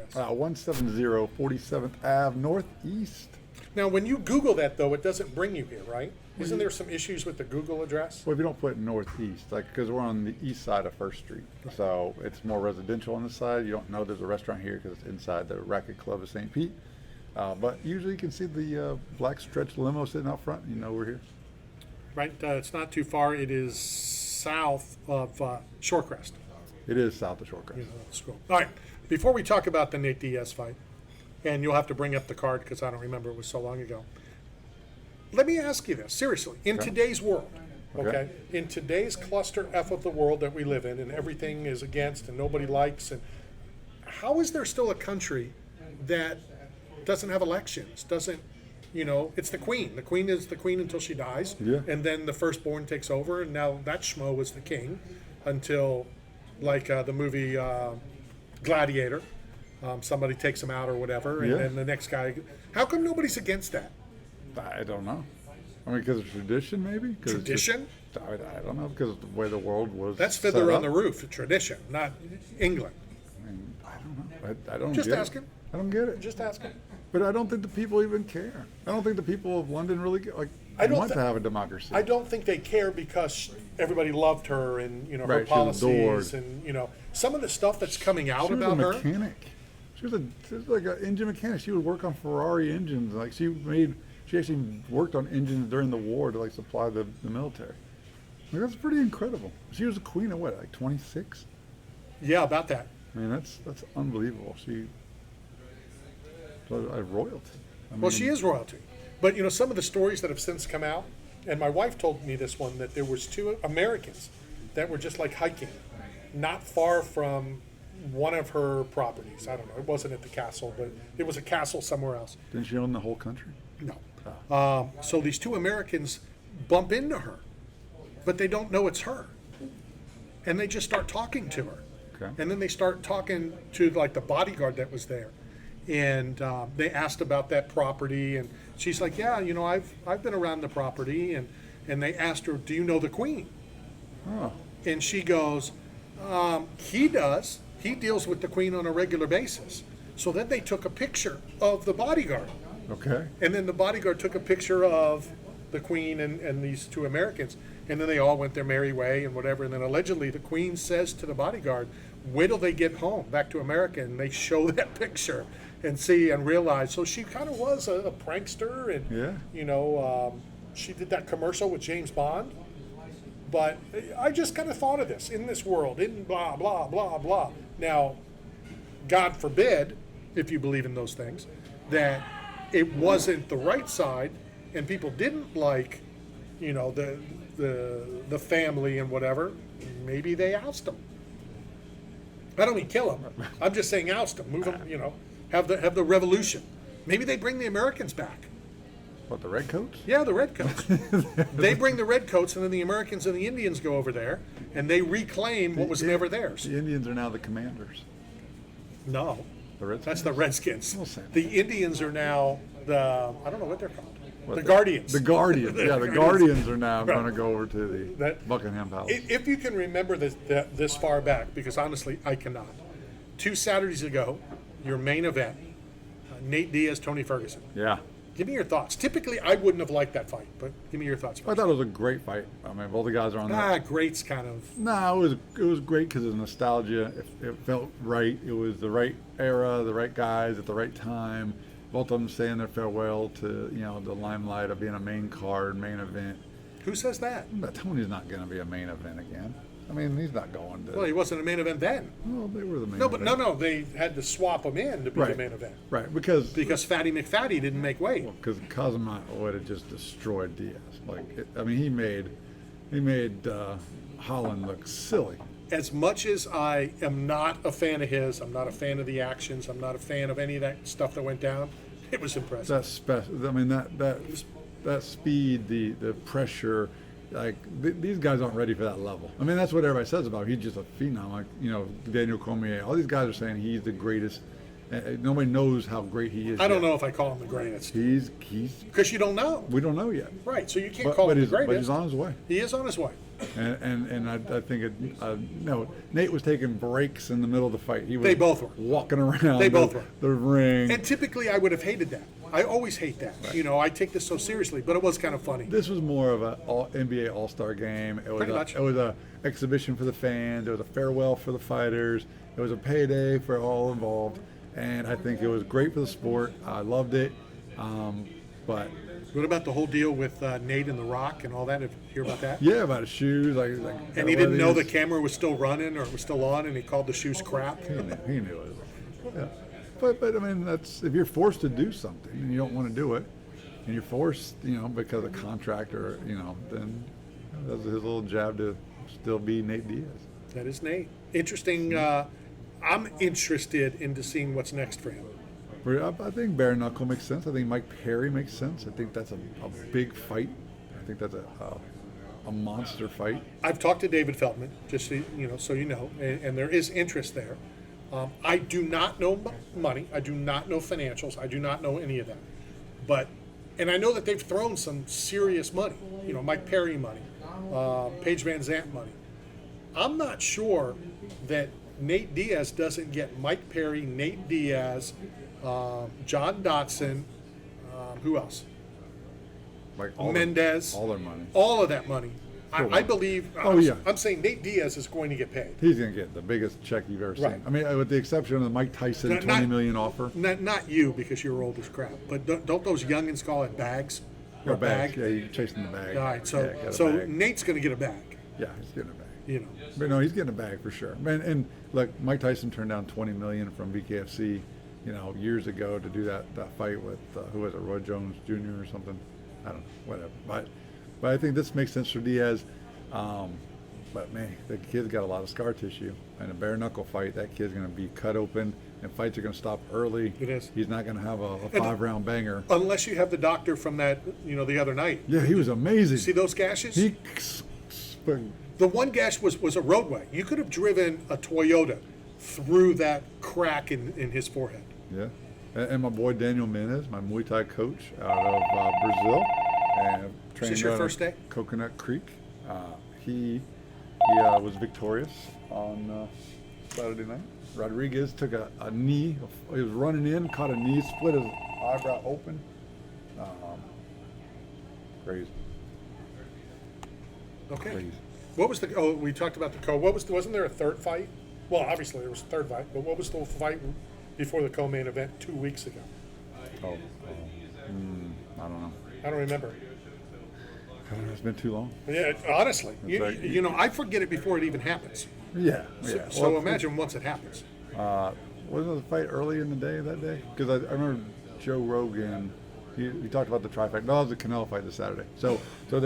address? 170 47th Ave Northeast. Now, when you Google that, though, it doesn't bring you here, right? Isn't there some issues with the Google address? Well, if you don't put northeast, like, because we're on the east side of First Street, so it's more residential on this side. You don't know there's a restaurant here because it's inside the Racket Club of St. Pete. But usually you can see the black stretch limo sitting out front. You know we're here. Right, it's not too far. It is south of Shorecrest. It is south of Shorecrest. You know, school. All right, before we talk about the Nate Diaz fight, and you'll have to bring up the card because I don't remember, it was so long ago. Let me ask you this, seriously, in today's world, okay, in today's cluster F of the world that we live in and everything is against and nobody likes, and how is there still a country that doesn't have elections, doesn't, you know, it's the queen. The queen is the queen until she dies, and then the firstborn takes over, and now that schmo is the king until, like the movie Gladiator, somebody takes him out or whatever, and then the next guy. How come nobody's against that? I don't know. I mean, because of tradition, maybe? Tradition? I don't know, because of the way the world was. That's Fiddler on the Roof, tradition, not England. I mean, I don't know. I don't Just get asking. it. I don't get it. Just asking. But I don't think the people even care. I don't think the people of London really want to have a democracy. I don't think they care because everybody loved her and, you know, her Right, she was policies adored. and, you know, some of the stuff that's coming out She was about a her. mechanic. She was like an engine mechanic. She would work on Ferrari engines. Like she actually worked on engines during the war to like supply the military. Like, that's pretty incredible. She was a queen of what, like 26? Yeah, about that. I mean, that's unbelievable. She's royalty. Well, she is royalty. But, you know, some of the stories that have since come out, and my wife told me this one, that there was 2 Americans that were just like hiking not far from one of her properties. I don't know. It wasn't at the castle, but it was a castle somewhere else. Didn't she own the whole country? No. So these 2 Americans bump into her, but they don't know it's her. And they just start talking to her. Okay. And then they start talking to like the bodyguard that was there. And they asked about that property, and she's like, yeah, you know, I've been around the property. And they asked her, do you know the queen? Oh. And she goes, he does. He deals with the queen on a regular basis. So then they took a picture of the bodyguard. Okay. And then the bodyguard took a picture of the queen and these 2 Americans. And then they all went their merry way and whatever. And then allegedly the queen says to the bodyguard, wait till they get home back to America. And they show that picture and see and realize. So she kind of was a prankster. And, you know, she did that commercial with James Bond. But I just kind of thought of this in this world, in blah, blah, blah, blah. Now, God forbid, if you believe in those things, that it wasn't the right side and people didn't like, you know, the family and whatever. Maybe they oust them. I don't mean kill them. I'm just saying oust them, move them, you know, have the revolution. Maybe they bring the Americans back. What, the redcoats? Yeah, the redcoats. They bring the redcoats, and then the Americans and the Indians go over there, and they reclaim what was never theirs. The Indians are now the commanders. No, The Redskins? that's the Redskins. Well, same. The Indians are now I don't know what they're called. What, the Guardians. The Guardians. Yeah, the Guardians are now going to go over to the That- Buckingham Palace. If you can remember this far back, because honestly, I cannot. 2 Saturdays ago, your main event, Nate Diaz, Tony Ferguson. Yeah. Give me your thoughts. Typically, I wouldn't have liked that fight, but give me your thoughts I first. thought it was a great fight. I mean, both the guys are on there. Great's kind of... No, it was great because it was nostalgia. It felt right. It was the right era, the right guys at the right time. Both of them saying their farewell to, you know, the limelight of being a main card, main event. Who says that? But Tony's not going to be a main event again. I mean, he's not going to. Well, he wasn't a main event then. Well, they were the main No, event. but no, they had to swap him in to be the main event. Right, because Fatty McFatty didn't make weight. Because Kazama would have just destroyed Diaz. I mean, he made Holland look silly. As much as I am not a fan of his, I'm not a fan of the actions, I'm not a fan of any of that stuff that went down, it was impressive. That's special. I mean, that speed, the pressure, like these guys aren't ready for that level. I mean, that's what everybody says about him. He's just a phenom. Like, you know, Daniel Cormier. All these guys are saying he's the greatest Nobody knows how great he is. I don't yet. know if I call him the greatest He's because you don't know. we don't know yet. Right, so you can't call him the greatest. But he's on his way. He is on his way. And I think no, Nate was taking breaks in the middle of the fight. He was They both were. walking around. They both were. The ring. And typically, I would have hated that. I always hate that. Right. You know, I take this so seriously, but it was kind of funny. This was more of a NBA All-Star game. It was Pretty much. It was a exhibition for the fans. It was a farewell for the fighters. It was a payday for all involved. And I think it was great for the sport. I loved it. But What about the whole deal with Nate and The Rock and all that? Did you hear about that? yeah, about his shoes, like And he didn't know the camera was still running or it was still on, and he called the shoes crap. He knew it. Yeah. But I mean, that's if you're forced to do something and you don't want to do it, and you're forced, because of contract or then that's his little jab to still be Nate Diaz. That is Nate. Interesting. I'm interested into seeing what's next for him. I think bare knuckle makes sense. I think Mike Perry makes sense. I think that's a big fight. I think that's a monster fight. I've talked to David Feldman, just so you know, and there is interest there. I do not know money. I do not know financials. I do not know any of that. And I know that they've thrown some serious money. Mike Perry money, Paige VanZant money. I'm not sure that Nate Diaz doesn't get Mike Perry, Nate Diaz, John Dotson, who else? Like Mendes. all their money. All of that money. I believe. Yeah. I'm saying Nate Diaz is going to get paid. He's going to get the biggest check you've ever Right. seen. I mean, with the exception of the Mike Tyson $20 million offer. Not you, because you're old as crap. But don't those youngins call it bags? Or Or bag. Yeah, you're chasing the bag. All right, Yeah, got a so bag. Nate's going to get a bag. Yeah, he's getting a bag. But No, he's getting a bag for sure. And look, Mike Tyson turned down $20 million from BKFC, years ago to do that fight with who was it, Roy Jones Jr. or something. I don't know, whatever. But I think this makes sense for Diaz. But man, the kid's got a lot of scar tissue. In a bare knuckle fight, that kid's going to be cut open, and fights are going to stop early. It is. He's not going to have a 5-round banger. Unless you have the doctor from that, the other night. Yeah, he was amazing. See those gashes? The one gash was a roadway. You could have driven a Toyota through that crack in his forehead. Yeah, and my boy Daniel Mendes, my Muay Thai coach out of Brazil, and trained this your out first of day? Coconut Creek. He was victorious on Saturday night. Rodriguez took a knee. He was running in, caught a knee, split his eyebrow open. Crazy. Okay. Crazy. What was we talked about the wasn't there a third fight? Well, obviously there was a third fight, but what was the fight before the co-main event 2 weeks ago? I don't know. I don't remember. It's been too long. Yeah, honestly, It's I forget it before it even happens. Yeah. So Well, imagine once it happens. Wasn't the fight early in the day that day? Because I remember Joe Rogan, he talked about the trifecta. No, it was the Canelo fight this Saturday. So there